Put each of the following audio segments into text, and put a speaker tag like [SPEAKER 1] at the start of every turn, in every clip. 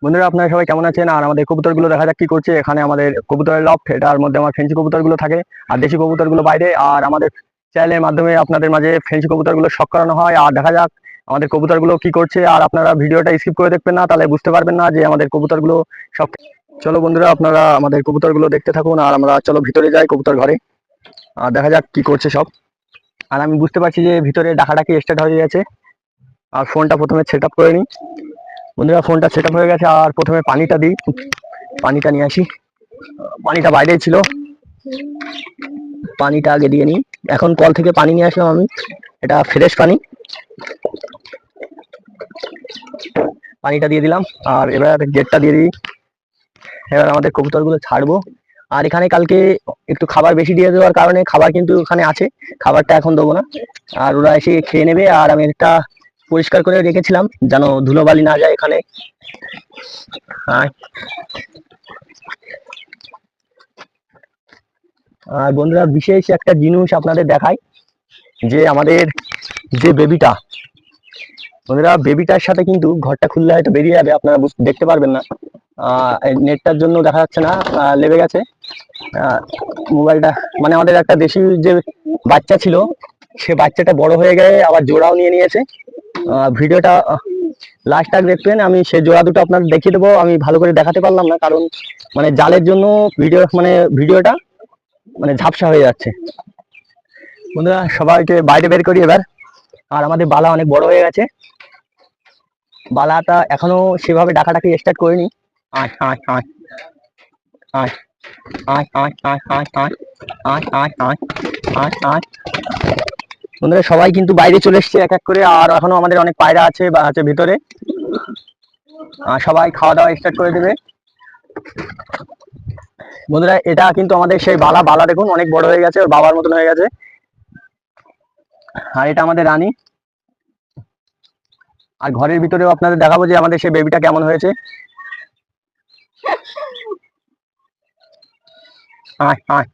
[SPEAKER 1] বন্ধুরা, আপনারা সবাই কেমন আছেন? আর আমাদের কবুতরগুলো দেখা যাক কি করছে। এখানে আমাদের কবুতরের লফট, এটার মধ্যে আমার ফেন্সি কবুতরগুলো থাকে আর দেশি কবুতরগুলো বাইরে। আর আমাদের চ্যানেলের মাধ্যমে আপনাদের মাঝে ফেন্সি কবুতরগুলো শখ করানো হয়। আর দেখা যাক আমাদের কবুতরগুলো কি করছে। আর আপনারা ভিডিওটা স্কিপ করে দেখবেন না, তাহলে বুঝতে পারবেন না যে আমাদের কবুতরগুলো সব। চলো বন্ধুরা, আপনারা আমাদের কবুতরগুলো দেখতে থাকুন আর আমরা চলো ভিতরে যাই কবুতর ঘরে, আর দেখা যাক কি করছে সব। আর আমি বুঝতে পারছি যে ভিতরে ডাকাডাকি স্টার্ট হয়ে গেছে। আর ফোনটা প্রথমে সেট আপ করে নিই। বন্ধুরা, ফোনটা সেট আপ হয়ে গেছে। আর প্রথমে পানিটা দিই, পানিটা নিয়ে আসি। পানিটা বাইরেই ছিল, পানিটা আগে দিয়ে নিই। এখন কল থেকে পানি নিয়ে আসলাম আমি, এটা ফ্রেশ পানি। পানিটা দিয়ে দিলাম আর এবার গেটটা দিয়ে দিই। এবার আমাদের কবুতরগুলো ছাড়বো। আর এখানে কালকে একটু খাবার বেশি দিয়ে দেওয়ার কারণে খাবার কিন্তু ওখানে আছে, খাবারটা এখন দেবো না। আর ওরা এসে খেয়ে নেবে। আর আমি একটা পরিষ্কার করে রেখেছিলাম যেন ধুলোবালি না যায় এখানে। আর বন্ধুরা, বিশেষ একটা জিনিস আপনাদের দেখাই, যে আমাদের যে বেবিটা, বন্ধুরা বেবিটার সাথে কিন্তু ঘরটা খুললে হয়তো বেরিয়ে যাবে, আপনারা দেখতে পারবেন না। নেটটার জন্য দেখা যাচ্ছে না, লেবে গেছে মোবাইলটা। মানে আমাদের একটা দেশি যে বাচ্চা ছিল, সে বাচ্চাটা বড় হয়ে গেছে, আবার জোড়াও নিয়ে নিয়েছে। ভিডিওটা লাস্ট টাক দেখবেন, আমি সেই জোড়া দুটো আপনাদের দেখিয়ে দেবো। আমি ভালো করে দেখাতে পারলাম না, কারণ মানে জালের জন্য ভিডিওটা মানে ঝাপসা হয়ে যাচ্ছে। বন্ধুরা, সবাইকে বাইরে বের করি এবার। আর আমাদের বালা অনেক বড় হয়ে গেছে, বালাটা এখনো সেভাবে ডাকাডাকি স্টার্ট করিনি। আয় আয় আয় আয় আয় আয় আয় আয় আয় আয় আয় আয় আয় আয়। বন্ধুরা, সবাই কিন্তু বাইরে চলে এসছে এক এক করে। আর এখনো আমাদের অনেক পায়রা আছে বা আছে ভিতরে। সবাই খাওয়া দাওয়া স্টার্ট করে দেবে। বন্ধুরা, এটা কিন্তু আমাদের সেই বালা। বালা দেখুন অনেক বড় হয়ে গেছে, ওর বাবার মতন হয়ে গেছে। আর এটা আমাদের রানী। আর ঘরের ভিতরেও আপনাদের দেখাবো যে আমাদের সেই বেবিটা কেমন হয়েছে। আয় আয়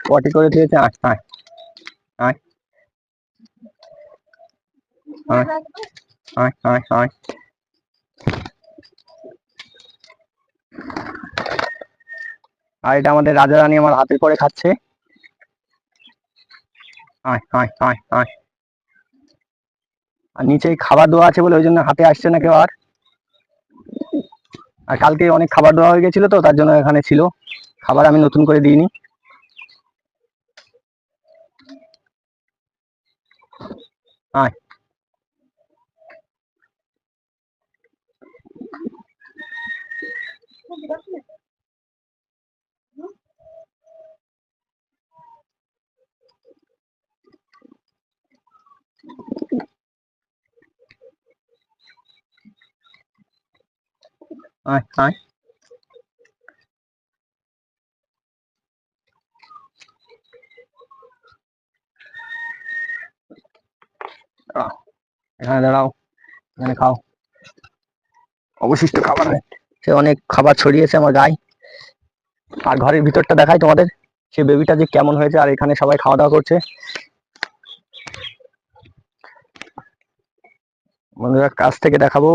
[SPEAKER 1] পটি করে দিয়েছে। আয় আয় আয় আয় আয় আয় আয়। আর এটা আমাদের রাজা রানী আমার হাতের পরে খাচ্ছে। আয় আয় আয় আয়। আর নিচে খাবার দেওয়া আছে বলে ওই জন্য হাতে আসছে না কেউ। আর কালকে অনেক খাবার দেওয়া হয়ে গেছিল, তো তার জন্য এখানে ছিল খাবার, আমি নতুন করে দিইনি। আয় আয় আয়। এখানে দাঁড়াও, এখানে খাও। অবশিষ্ট খাবার সে অনেক খাবার ছড়িয়েছে আমার গায়ে। আর ঘরের ভিতরটা দেখাই তোমাদের, সে বেবিটা যে কেমন হয়েছে। আর এখানে সবাই খাওয়া দাওয়া করছে। বন্ধুরা, কাছ থেকে দেখাবো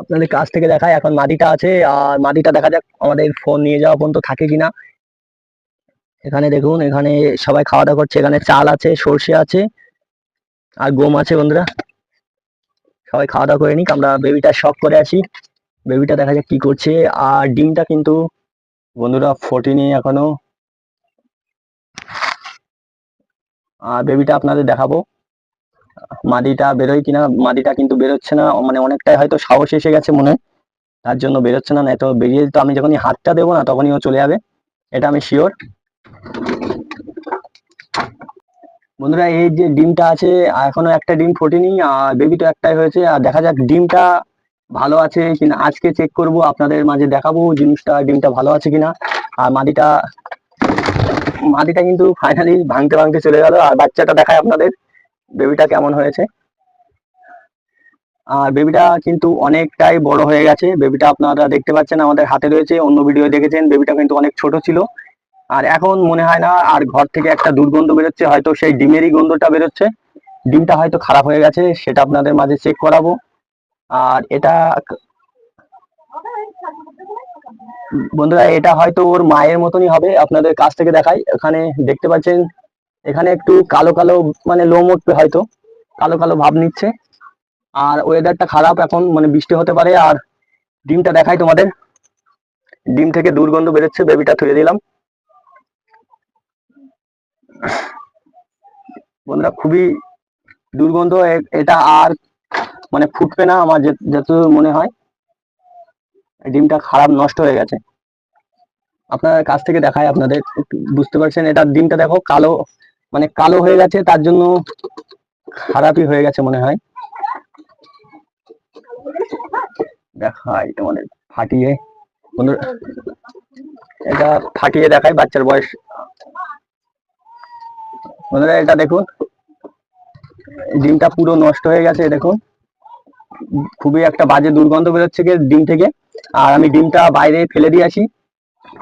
[SPEAKER 1] আপনাদের, কাছ থেকে দেখাই। এখন মাদিটা আছে, আর মাদিটা দেখা যাক আমাদের ফোন নিয়ে যাওয়া পর্যন্ত থাকে কিনা। এখানে দেখুন, এখানে সবাই খাওয়া দাওয়া করছে। এখানে চাল আছে, সর্ষে আছে আর গম আছে। বন্ধুরা, সবাই খাওয়া দাওয়া করে নিক, আমরা বেবিটা শখ করে আসি। বেবিটা দেখা যাক কি করছে। আর ডিমটা কিন্তু বন্ধুরা ফোটেনি এখনো। আর বেবিটা আপনাদের দেখাবো, মাদিটা বেরোয় কিনা। মাদিটা কিন্তু বেরোচ্ছে না, মানে অনেকটাই হয়তো সাহস এসে গেছে মনে, তার জন্য বেরোচ্ছে না। তো বেরিয়ে যেত, আমি যখনই হাতটা দেবো না তখনই ও চলে যাবে, এটা আমি শিওর। বন্ধুরা, এই যে ডিমটা আছে, এখনো একটা ডিম ফোটেনি, আর বেবি তো একটাই হয়েছে। আর দেখা যাক ডিমটা ভালো আছে কিনা, আজকে চেক করব, আপনাদের মাঝে দেখাবো জিনিসটা, ডিমটা ভালো আছে কিনা। আর মাদিটা মাদিটা কিন্তু ফাইনালি ভাঙতে ভাঙতে চলে গেল। আর বাচ্চাটা দেখায় আপনাদের, বেবিটা কেমন হয়েছে। আর বেবিটা কিন্তু অনেকটাই বড় হয়ে গেছে। বেবিটা আপনারা দেখতে পাচ্ছেন আমাদের হাতে রয়েছে, অন্য ভিডিও দেখেছেন বেবিটা কিন্তু অনেক ছোট ছিল। আর এখন মনে হয় না আর ঘর থেকে একটা দুর্গন্ধ বেরোচ্ছে, হয়তো সেই ডিমেরই গন্ধটা বেরোচ্ছে। ডিমটা হয়তো খারাপ হয়ে গেছে, সেটা আপনাদের মাঝে চেক করাবো। আর এটা বন্ধুরা, এটা হয়তো ওর মায়ের মতনই হবে। আপনাদের কাছ থেকে দেখাই, এখানে দেখতে পাচ্ছেন এখানে একটু কালো কালো মানে লোম উঠবে, হয়তো কালো কালো ভাব নিচ্ছে। আর ওয়েদারটা খারাপ এখন, মানে বৃষ্টি হতে পারে। আর ডিমটা দেখাই তোমাদের, ডিম থেকে দুর্গন্ধ বেরোচ্ছে। বেবিটা থুয়ে দিলাম বন্ধুরা, খুবই দুর্গন্ধ। এটা আর মানে ফুটবে না আমার যত মনে হয়। ডিমটা খারাপ, নষ্ট হয়ে গেছে। আপনার কাছ থেকে দেখায়, আপনাদের একটু বুঝতে পারছেন। এটা ডিমটা দেখো কালো, মানে কালো হয়ে গেছে, তার জন্য খারাপই হয়ে গেছে মনে হয়। দেখাই তোমাদের ফাটিয়ে বন্ধুরা, এটা ফাটিয়ে দেখাই। বাচ্চার বয়স বন্ধুরা, এটা দেখুন, ডিমটা পুরো নষ্ট হয়ে গেছে। দেখুন, খুবই একটা বাজে দুর্গন্ধ বেরোচ্ছে ডিম থেকে। আর আমি ডিমটা বাইরে ফেলে দিয়ে আসি।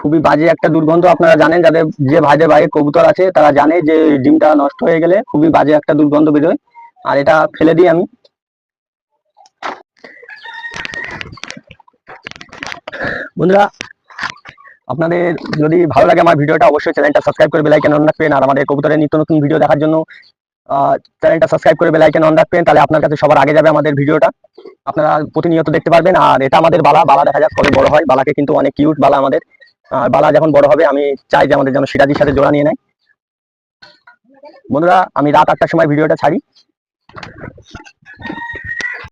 [SPEAKER 1] খুবই বাজে একটা দুর্গন্ধ। আপনারা জানেন, যাদের যে ভাইদের বাইরে কবুতর আছে তারা জানে যে ডিমটা নষ্ট হয়ে গেলে খুবই বাজে একটা দুর্গন্ধ বেরোয়। আর এটা ফেলে দিই আমি। বন্ধুরা, আপনাদের যদি ভালো লাগে আমার ভিডিওটা, অবশ্যই চ্যানেলটা সাবস্ক্রাইব করে বেল আইকন অন রাখবেন। আর আমাদের কবুতরের নিত্য নতুন ভিডিও দেখার জন্য চ্যানেলটা সাবস্ক্রাইব করে বেল আইকন অন রাখবেন, তাহলে আপনার কাছে সবার আগে যাবে আমাদের ভিডিওটা। আপনারা প্রতিনিয়ত দেখতে পারবেন। আর এটা আমাদের বালা, বালা দেখা যাক কবে বড় হয়। বালাকে কিন্তু অনেক কিউট বালা আমাদের। বালা যখন বড় হবে, আমি চাই যে আমাদের যেন সিরাজির সাথে জোড়া নিয়ে নেয়। বন্ধুরা, আমি রাত 8টার সময় ভিডিওটা ছাড়ি।